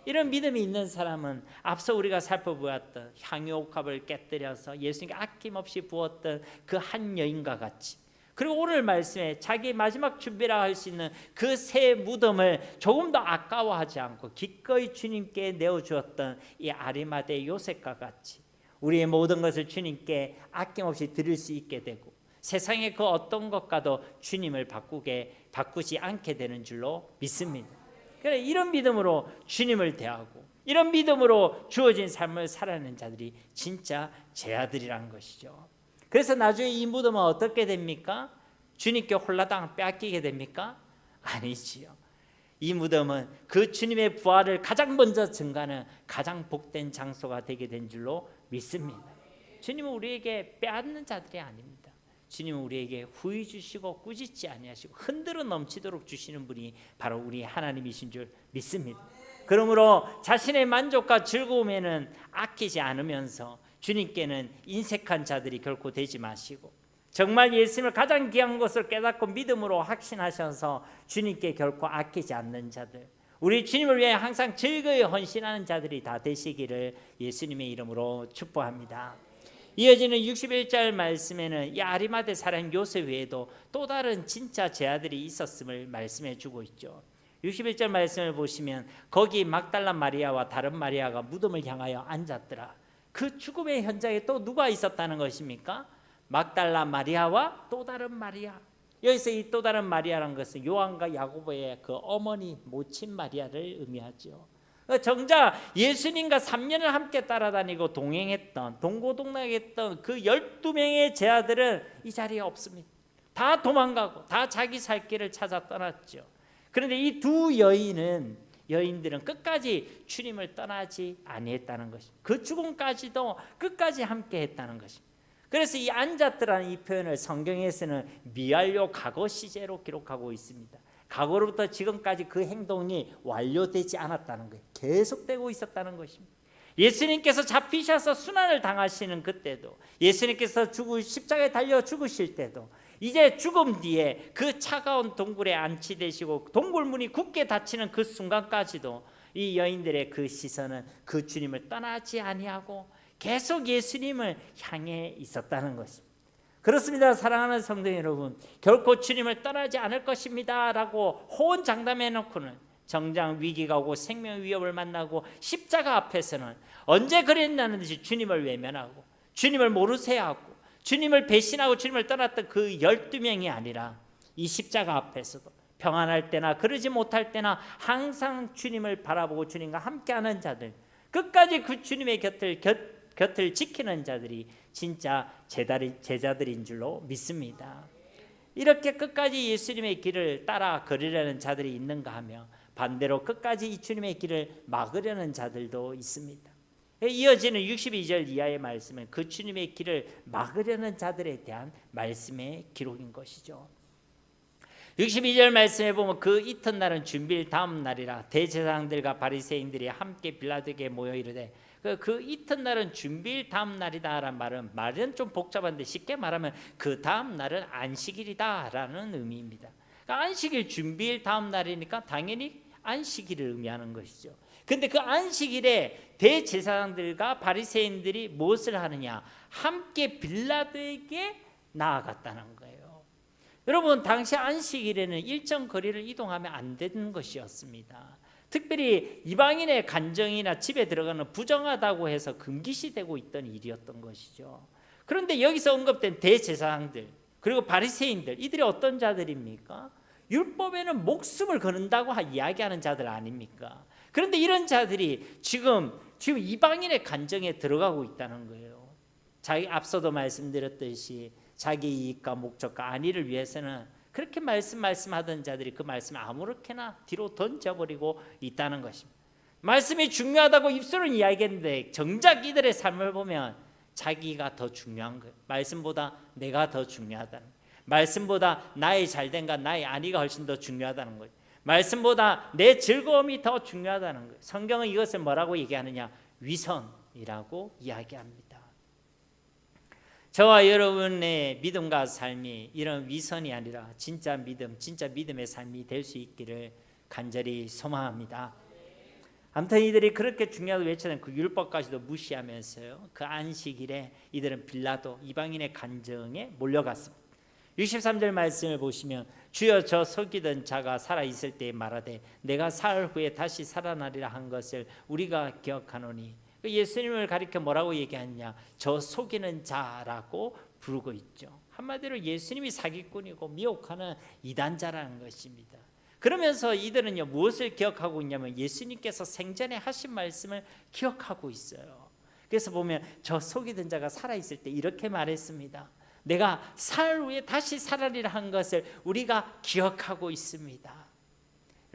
이런 믿음이 있는 사람은 앞서 우리가 살펴보았던 향유옥합을 깨뜨려서 예수님께 아낌없이 부었던 그 한 여인과 같이, 그리고 오늘 말씀에 자기 마지막 준비라 할 수 있는 그 새 무덤을 조금 더 아까워하지 않고 기꺼이 주님께 내어주었던 이 아리마대 요셉과 같이 우리의 모든 것을 주님께 아낌없이 드릴 수 있게 되고 세상의 그 어떤 것과도 주님을 바꾸지 않게 되는 줄로 믿습니다. 그래, 이런 믿음으로 주님을 대하고 이런 믿음으로 주어진 삶을 살아내는 자들이 진짜 제 아들이라는 것이죠. 그래서 나중에 이 무덤은 어떻게 됩니까? 주님께 홀라당 빼앗기게 됩니까? 아니지요. 이 무덤은 그 주님의 부활을 가장 먼저 증가하는 가장 복된 장소가 되게 된 줄로 믿습니다. 주님은 우리에게 빼앗는 자들이 아닙니다. 주님은 우리에게 후히 주시고 꾸짖지 아니하시고 흔들어 넘치도록 주시는 분이 바로 우리 하나님이신 줄 믿습니다. 그러므로 자신의 만족과 즐거움에는 아끼지 않으면서 주님께는 인색한 자들이 결코 되지 마시고 정말 예수님을 가장 귀한 것을 깨닫고 믿음으로 확신하셔서 주님께 결코 아끼지 않는 자들, 우리 주님을 위해 항상 즐거이 헌신하는 자들이 다 되시기를 예수님의 이름으로 축복합니다. 이어지는 61절 말씀에는 이 아리마대 사람 요셉 외에도 또 다른 진짜 제 아들이 있었음을 말씀해 주고 있죠. 61절 말씀을 보시면 거기 막달라 마리아와 다른 마리아가 무덤을 향하여 앉았더라. 그 죽음의 현장에 또 누가 있었다는 것입니까? 막달라 마리아와 또 다른 마리아. 여기서 이 또 다른 마리아라는 것은 요한과 야고보의 그 어머니 모친 마리아를 의미하죠. 정작 예수님과 3년을 함께 따라다니고 동행했던, 동고동락했던 그 12명의 제자들은 이 자리에 없습니다. 다 도망가고 다 자기 살 길을 찾아 떠났죠. 그런데 이 두 여인들은 끝까지 주님을 떠나지 아니했다는 것입니다. 그 죽음까지도 끝까지 함께 했다는 것입니다. 그래서 이 앉았더라는 이 표현을 성경에서는 미완료 과거 시제로 기록하고 있습니다. 과거로부터 지금까지 그 행동이 완료되지 않았다는 거예요. 계속되고 있었다는 것입니다. 예수님께서 잡히셔서 순환을 당하시는 그때도, 예수님께서 십자가에 달려 죽으실 때도, 이제 죽음 뒤에 그 차가운 동굴에 안치되시고 동굴문이 굳게 닫히는 그 순간까지도 이 여인들의 그 시선은 그 주님을 떠나지 아니하고 계속 예수님을 향해 있었다는 것입니다. 그렇습니다. 사랑하는 성도 여러분, 결코 주님을 떠나지 않을 것입니다 라고 호언장담해 놓고는 정작 위기가 오고 생명 위협을 만나고 십자가 앞에서는 언제 그랬냐는 듯이 주님을 외면하고 주님을 모르쇠 하고 주님을 배신하고 주님을 떠났던 그 12명이 아니라 이 십자가 앞에서도 평안할 때나 그러지 못할 때나 항상 주님을 바라보고 주님과 함께하는 자들, 끝까지 그 주님의 곁을 지키는 자들이 진짜 제자들인 줄로 믿습니다. 이렇게 끝까지 예수님의 길을 따라 걸으려는 자들이 있는가 하며 반대로 끝까지 이 주님의 길을 막으려는 자들도 있습니다. 이어지는 62절 이하의 말씀은 그 주님의 길을 막으려는 자들에 대한 말씀의 기록인 것이죠. 62절 말씀에 보면 그 이튿날은 준비일 다음 날이라 대제사장들과 바리새인들이 함께 빌라도에게 모여 이르되, 그 이튿날은 준비일 다음 날이다라는 말은 좀 복잡한데 쉽게 말하면 그 다음 날은 안식일이다라는 의미입니다. 그러니까 안식일 준비일 다음 날이니까 당연히 안식일을 의미하는 것이죠. 근데 그 안식일에 대제사장들과 바리새인들이 무엇을 하느냐? 함께 빌라도에게 나아갔다는 거예요. 여러분, 당시 안식일에는 일정 거리를 이동하면 안 되는 것이었습니다. 특별히 이방인의 간정이나 집에 들어가는 부정하다고 해서 금기시되고 있던 일이었던 것이죠. 그런데 여기서 언급된 대제사장들, 그리고 바리새인들, 이들이 어떤 자들입니까? 율법에는 목숨을 거는다고 이야기하는 자들 아닙니까? 그런데 이런 자들이 지금 이방인의 간정에 들어가고 있다는 거예요. 자기 앞서도 말씀드렸듯이 자기 이익과 목적과 안위를 위해서는 그렇게 말씀하던 자들이 그 말씀을 아무렇게나 뒤로 던져버리고 있다는 것입니다. 말씀이 중요하다고 입술은 이야기했는데 정작 이들의 삶을 보면 자기가 더 중요한 거예요. 말씀보다 내가 더 중요하다는 거예요. 말씀보다 나의 잘됨과 나의 안위가 훨씬 더 중요하다는 거예요. 말씀보다 내 즐거움이 더 중요하다는 거예요. 성경은 이것을 뭐라고 얘기하느냐? 위선이라고 이야기합니다. 저와 여러분의 믿음과 삶이 이런 위선이 아니라 진짜 믿음, 진짜 믿음의 삶이 될 수 있기를 간절히 소망합니다. 아무튼 이들이 그렇게 중요하다고 외치는 그 율법까지도 무시하면서요, 그 안식일에 이들은 빌라도 이방인의 간정에 몰려갔습니다. 63절 말씀을 보시면 주여 저 속이던 자가 살아있을 때에 말하되 내가 사흘 후에 다시 살아나리라 한 것을 우리가 기억하노니, 예수님을 가리켜 뭐라고 얘기하느냐? 저 속이는 자라고 부르고 있죠. 한마디로 예수님이 사기꾼이고 미혹하는 이단자라는 것입니다. 그러면서 이들은요, 무엇을 기억하고 있냐면 예수님께서 생전에 하신 말씀을 기억하고 있어요. 그래서 보면 저 속이던 자가 살아있을 때 이렇게 말했습니다. 내가 사흘 후에 다시 살아리라 한 것을 우리가 기억하고 있습니다.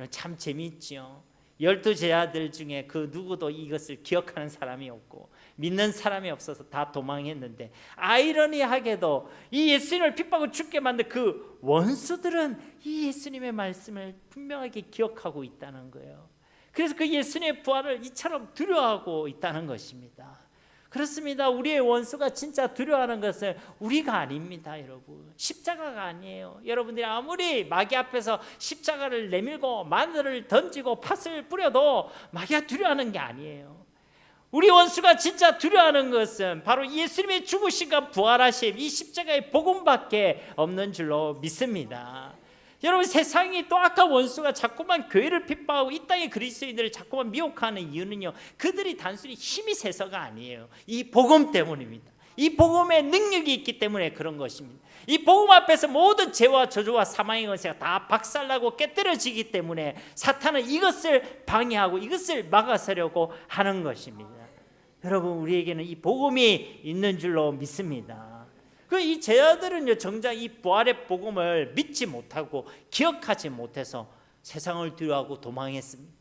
참 재미있죠. 12 제자들 중에 그 누구도 이것을 기억하는 사람이 없고 믿는 사람이 없어서 다 도망했는데, 아이러니하게도 이 예수님을 핍박하고 죽게 만든 그 원수들은 이 예수님의 말씀을 분명하게 기억하고 있다는 거예요. 그래서 그 예수님의 부활을 이처럼 두려워하고 있다는 것입니다. 그렇습니다. 우리의 원수가 진짜 두려워하는 것은 우리가 아닙니다, 여러분. 십자가가 아니에요. 여러분들이 아무리 마귀 앞에서 십자가를 내밀고 마늘을 던지고 팥을 뿌려도 마귀가 두려워하는 게 아니에요. 우리 원수가 진짜 두려워하는 것은 바로 예수님의 죽으심과 부활하심, 이 십자가의 복음밖에 없는 줄로 믿습니다. 여러분, 세상이 또 아까 원수가 자꾸만 교회를 핍박하고 이 땅의 그리스도인들을 자꾸만 미혹하는 이유는요, 그들이 단순히 힘이 세서가 아니에요. 이 복음 때문입니다. 이 복음의 능력이 있기 때문에 그런 것입니다. 이 복음 앞에서 모든 죄와 저주와 사망의 권세가 다 박살나고 깨뜨려지기 때문에 사탄은 이것을 방해하고 이것을 막아서려고 하는 것입니다. 여러분, 우리에게는 이 복음이 있는 줄로 믿습니다. 이 제자들은요, 정작 이 부활의 복음을 믿지 못하고 기억하지 못해서 세상을 두려워하고 도망했습니다.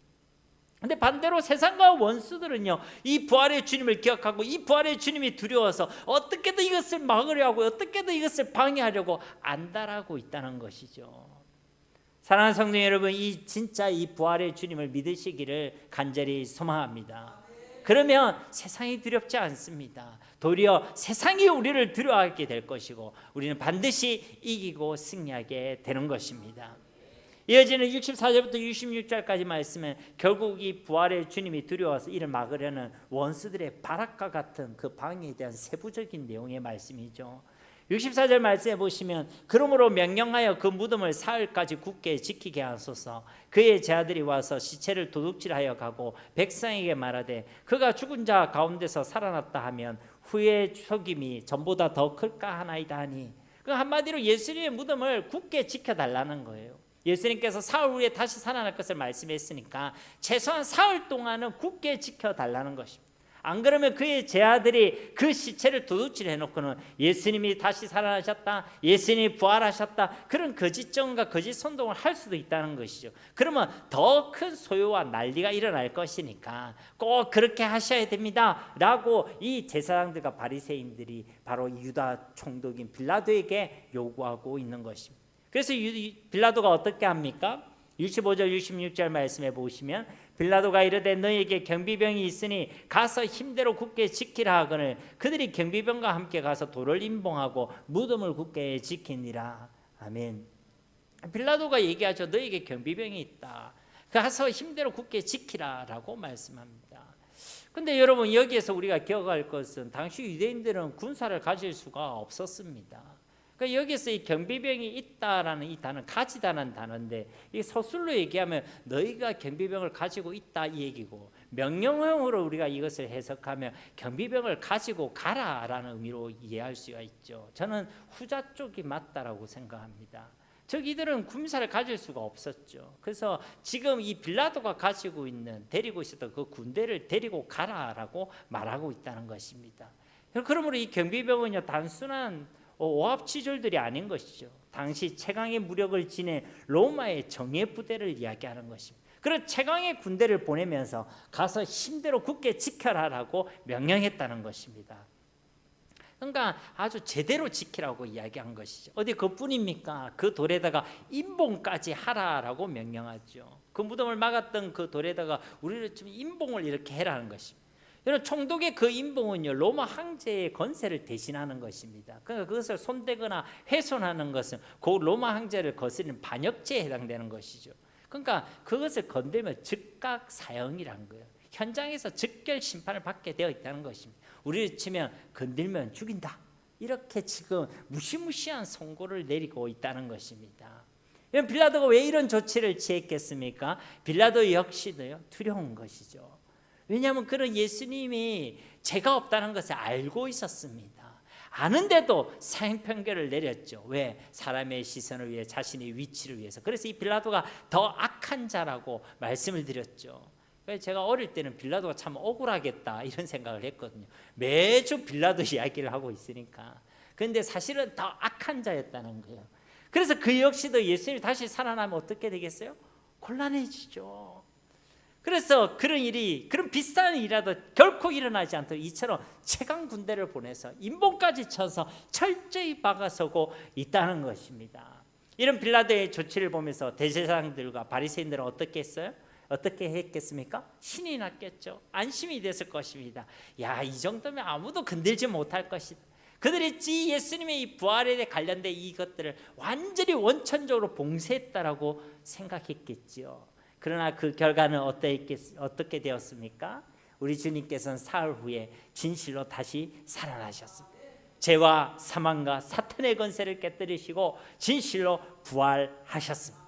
근데 반대로 세상과 원수들은요, 이 부활의 주님을 기억하고 이 부활의 주님이 두려워서 어떻게든 이것을 막으려 하고 어떻게든 이것을 방해하려고 안달하고 있다는 것이죠. 사랑하는 성도 여러분, 진짜 이 부활의 주님을 믿으시기를 간절히 소망합니다. 그러면 세상이 두렵지 않습니다. 도리어 세상이 우리를 두려워하게 될 것이고 우리는 반드시 이기고 승리하게 되는 것입니다. 이어지는 64절부터 66절까지 말씀은 결국 이 부활의 주님이 두려워서 이를 막으려는 원수들의 발악과 같은 그 방해에 대한 세부적인 내용의 말씀이죠. 64절 말씀에 보시면 그러므로 명령하여 그 무덤을 사흘까지 굳게 지키게 하소서. 그의 제자들이 와서 시체를 도둑질하여 가고 백성에게 말하되 그가 죽은 자 가운데서 살아났다 하면 후의 속임이 전보다 더 클까 하나이다 하니, 그 한마디로 예수님의 무덤을 굳게 지켜달라는 거예요. 예수님께서 사흘 후에 다시 살아날 것을 말씀했으니까 최소한 사흘 동안은 굳게 지켜달라는 것입니다. 안 그러면 그의 제자들이 그 시체를 도둑질 해놓고는 예수님이 다시 살아나셨다, 예수님이 부활하셨다, 그런 거짓 정과 거짓 선동을 할 수도 있다는 것이죠. 그러면 더 큰 소요와 난리가 일어날 것이니까 꼭 그렇게 하셔야 됩니다 라고 이 제사장들과 바리새인들이 바로 유다 총독인 빌라도에게 요구하고 있는 것입니다. 그래서 빌라도가 어떻게 합니까? 65절 66절 말씀에 보시면 빌라도가 이르되 너희에게 경비병이 있으니 가서 힘대로 굳게 지키라 하거늘 그들이 경비병과 함께 가서 돌을 임봉하고 무덤을 굳게 지키니라. 아멘. 빌라도가 얘기하죠. 너희에게 경비병이 있다. 가서 힘대로 굳게 지키라 라고 말씀합니다. 근데 여러분, 여기에서 우리가 기억할 것은 당시 유대인들은 군사를 가질 수가 없었습니다. 그러니까 여기서 이 경비병이 있다라는 이 단어, 가지다는 단어인데 이 서술로 얘기하면 너희가 경비병을 가지고 있다 이 얘기고, 명령형으로 우리가 이것을 해석하면 경비병을 가지고 가라라는 의미로 이해할 수가 있죠. 저는 후자 쪽이 맞다라고 생각합니다. 이들은 군사를 가질 수가 없었죠. 그래서 지금 이 빌라도가 가지고 있는 데리고 있었던 그 군대를 데리고 가라라고 말하고 있다는 것입니다. 그러므로 이 경비병은요 단순한 오합지졸들이 아닌 것이죠. 당시 최강의 무력을 지닌 로마의 정예 부대를 이야기하는 것입니다. 그래서 최강의 군대를 보내면서 가서 힘대로 굳게 지켜라라고 명령했다는 것입니다. 그러니까 아주 제대로 지키라고 이야기한 것이죠. 어디 그뿐입니까? 그 돌에다가 임봉까지 하라라고 명령하죠. 그 무덤을 막았던 그 돌에다가 우리를 좀 임봉을 이렇게 해라는 것입니다. 여러분 총독의 그 임봉은요 로마 황제의 건세를 대신하는 것입니다. 그러니까 그것을 손대거나 훼손하는 것은 그 로마 황제를 거스르는 반역죄에 해당되는 것이죠. 그러니까 그것을 건들면 즉각 사형이라는 거예요. 현장에서 즉결 심판을 받게 되어 있다는 것입니다. 우리를 치면 건들면 죽인다. 이렇게 지금 무시무시한 선고를 내리고 있다는 것입니다. 빌라도가 왜 이런 조치를 취했겠습니까? 빌라도 역시도요 두려운 것이죠. 왜냐하면 그런 예수님이 죄가 없다는 것을 알고 있었습니다. 아는데도 사형 판결을 내렸죠. 왜? 사람의 시선을 위해 자신의 위치를 위해서. 그래서 이 빌라도가 더 악한 자라고 말씀을 드렸죠. 제가 어릴 때는 빌라도가 참 억울하겠다 이런 생각을 했거든요. 매주 빌라도 이야기를 하고 있으니까. 그런데 사실은 더 악한 자였다는 거예요. 그래서 그 역시도 예수님이 다시 살아나면 어떻게 되겠어요? 곤란해지죠. 그래서 그런 비싼 일이라도 결코 일어나지 않도록 이처럼 최강 군대를 보내서 임봉까지 쳐서 철저히 막아서고 있다는 것입니다. 이런 빌라도의 조치를 보면서 대제사장들과 바리새인들은 어떻게 했어요? 어떻게 했겠습니까? 신이 났겠죠. 안심이 됐을 것입니다. 야, 이 정도면 아무도 건들지 못할 것이다. 그들이 예수님의 이 부활에 관련된 이것들을 완전히 원천적으로 봉쇄했다라고 생각했겠지요. 그러나 그 결과는 어떻게 되었습니까? 우리 주님께서는 사흘 후에 진실로 다시 살아나셨습니다. 죄와 사망과 사탄의 권세를 깨뜨리시고 진실로 부활하셨습니다.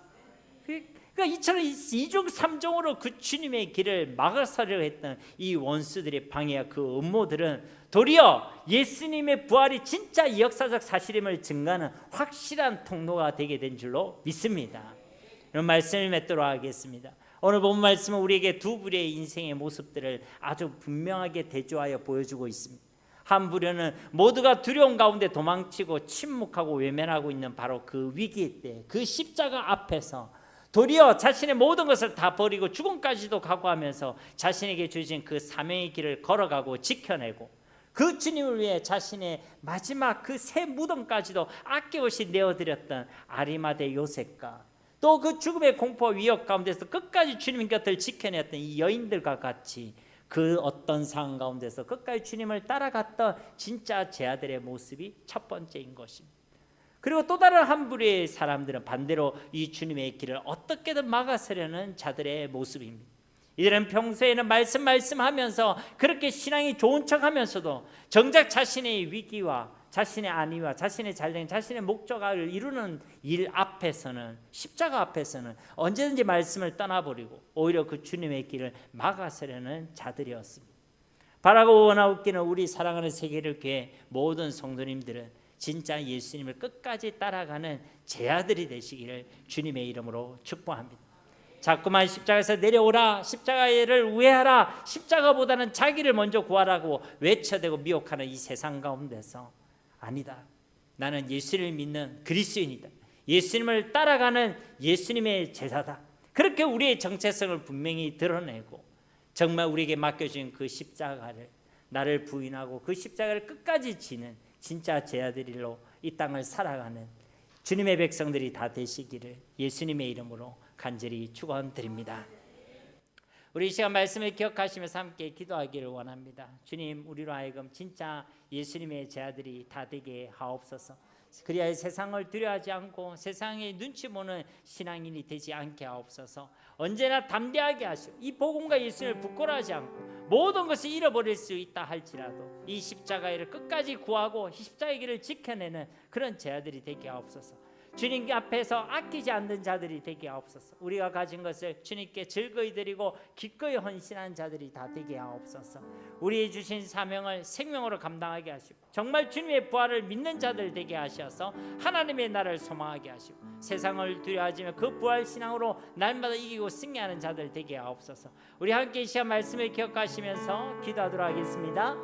그러니까 이처럼 이중 삼종으로 그 주님의 길을 막아서려 했던 이 원수들의 방해와 그 음모들은 도리어 예수님의 부활이 진짜 역사적 사실임을 증거하는 확실한 통로가 되게 된 줄로 믿습니다. 이런 말씀을 맺도록 하겠습니다. 오늘 본 말씀은 우리에게 두 부류의 인생의 모습들을 아주 분명하게 대조하여 보여주고 있습니다. 한 부류는 모두가 두려움 가운데 도망치고 침묵하고 외면하고 있는 바로 그 위기 때 그 십자가 앞에서 도리어 자신의 모든 것을 다 버리고 죽음까지도 각오하면서 자신에게 주신 그 사명의 길을 걸어가고 지켜내고 그 주님을 위해 자신의 마지막 그 새 무덤까지도 아낌없이 내어드렸던 아리마대 요셉과 또 그 죽음의 공포 위협 가운데서 끝까지 주님 곁을 지켜냈던 이 여인들과 같이 그 어떤 상황 가운데서 끝까지 주님을 따라갔던 진짜 제 아들의 모습이 첫 번째인 것입니다. 그리고 또 다른 한 부류의 사람들은 반대로 이 주님의 길을 어떻게든 막아서려는 자들의 모습입니다. 이들은 평소에는 말씀하면서 그렇게 신앙이 좋은 척하면서도 정작 자신의 위기와 자신의 안위와 자신의 잘된 자신의 목적을 이루는 일 앞에서는 십자가 앞에서는 언제든지 말씀을 떠나버리고 오히려 그 주님의 길을 막아서려는 자들이었습니다. 바라고 원하옵기는 우리 사랑하는 세계를 모든 성도님들은 진짜 예수님을 끝까지 따라가는 제 아들이 되시기를 주님의 이름으로 축복합니다. 자꾸만 십자가에서 내려오라, 십자가를 우회하라, 십자가보다는 자기를 먼저 구하라고 외쳐대고 미혹하는 이 세상 가운데서 아니다, 나는 예수를 믿는 그리스도인이다, 예수님을 따라가는 예수님의 제자다, 그렇게 우리의 정체성을 분명히 드러내고 정말 우리에게 맡겨진 그 십자가를 나를 부인하고 그 십자가를 끝까지 지는 진짜 제 아들로 이 땅을 살아가는 주님의 백성들이 다 되시기를 예수님의 이름으로 간절히 축원드립니다. 우리 이 시간 말씀을 기억하시면서 함께 기도하기를 원합니다. 주님, 우리로 하여금 진짜 예수님의 제 아들이 다 되게 하옵소서. 그리하여 세상을 두려워하지 않고 세상의 눈치 보는 신앙인이 되지 않게 하옵소서. 언제나 담대하게 하시고 이 복음과 예수님을 부끄러워하지 않고 모든 것을 잃어버릴 수 있다 할지라도 이 십자가를 끝까지 구하고 십자가의 길을 지켜내는 그런 제 아들이 되게 하옵소서. 주님 앞에서 아끼지 않는 자들이 되게 하옵소서. 우리가 가진 것을 주님께 즐거이 드리고 기꺼이 헌신한 자들이 다 되게 하옵소서. 우리의 주신 사명을 생명으로 감당하게 하시고 정말 주님의 부활을 믿는 자들 되게 하셔서 하나님의 나라를 소망하게 하시고 세상을 두려워하지며 그 부활 신앙으로 날마다 이기고 승리하는 자들 되게 하옵소서. 우리 함께 이 시간 말씀을 기억하시면서 기도하도록 하겠습니다.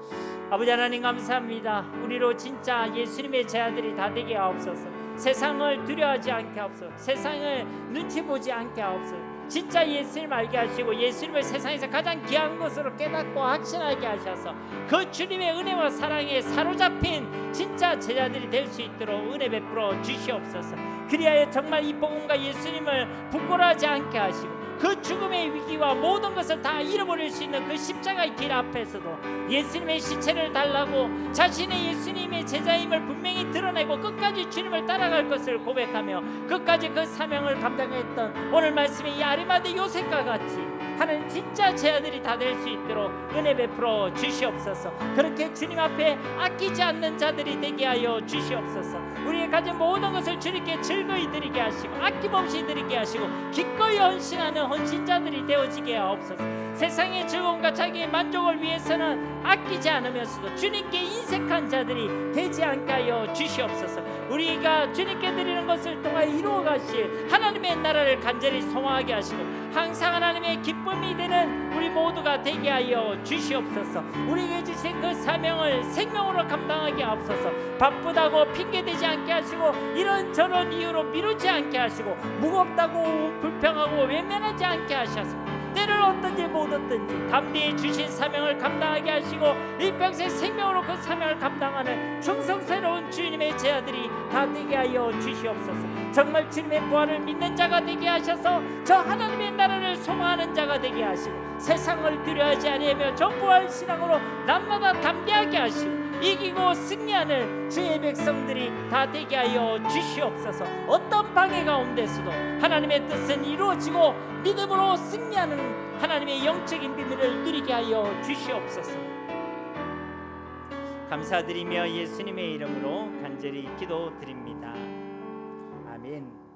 아버지 하나님 감사합니다. 우리로 진짜 예수님의 제자들이 다 되게 하옵소서. 세상을 두려워하지 않게 하옵소서. 세상을 눈치 보지 않게 하옵소서. 진짜 예수님 알게 하시고 예수님을 세상에서 가장 귀한 것으로 깨닫고 확신하게 하셔서 그 주님의 은혜와 사랑에 사로잡힌 진짜 제자들이 될 수 있도록 은혜 베풀어 주시옵소서. 그리하여 정말 이 복음과 예수님을 부끄러워하지 않게 하시고 그 죽음의 위기와 모든 것을 다 잃어버릴 수 있는 그 십자가의 길 앞에서도 예수님의 시체를 달라고 자신의 예수님의 제자임을 분명히 드러내고 끝까지 주님을 따라갈 것을 고백하며 끝까지 그 사명을 감당했던 오늘 말씀의 이 아리마대 요셉과 같이 하나님 진짜 제자들이 다 될 수 있도록 은혜 베풀어 주시옵소서. 그렇게 주님 앞에 아끼지 않는 자들이 되게 하여 주시옵소서. 우리의 가진 모든 것을 주님께 즐거이 드리게 하시고 아낌없이 드리게 하시고 기꺼이 헌신하는 헌신자들이 되어지게 하옵소서. 세상의 즐거움과 자기의 만족을 위해서는 아끼지 않으면서도 주님께 인색한 자들이 되지 않게 하여 주시옵소서. 우리가 주님께 드리는 것을 통하여 이루어 가실 하나님의 나라를 간절히 소망하게 하시고 항상 하나님의 기쁨이 되는 우리 모두가 되게 하여 주시옵소서. 우리에게 주신 그 사명을 생명으로 감당하게 하옵소서. 바쁘다고 핑계대지 않게 하시고 이런저런 이유로 미루지 않게 하시고 무겁다고 불평하고 외면하지 않게 하셔서 때를 얻든지 못 얻든지 담대히 주신 사명을 감당하게 하시고 일평생 생명으로 그 사명을 감당하는 충성스러운 주님의 제자들이 다 되게 하여 주시옵소서. 정말 주님의 부활을 믿는 자가 되게 하셔서 저 하나님의 나라를 소망하는 자가 되게 하시고 세상을 두려워하지 아니하며 저 부활 신앙으로 날마다 담대하게 하시고 이기고 승리하는 주의 백성들이 다 되게 하여 주시옵소서. 어떤 방해 가운데서도 하나님의 뜻은 이루어지고 믿음으로 승리하는 하나님의 영적인 비밀을 누리게 하여 주시옵소서. 감사드리며 예수님의 이름으로 간절히 기도드립니다. 아멘.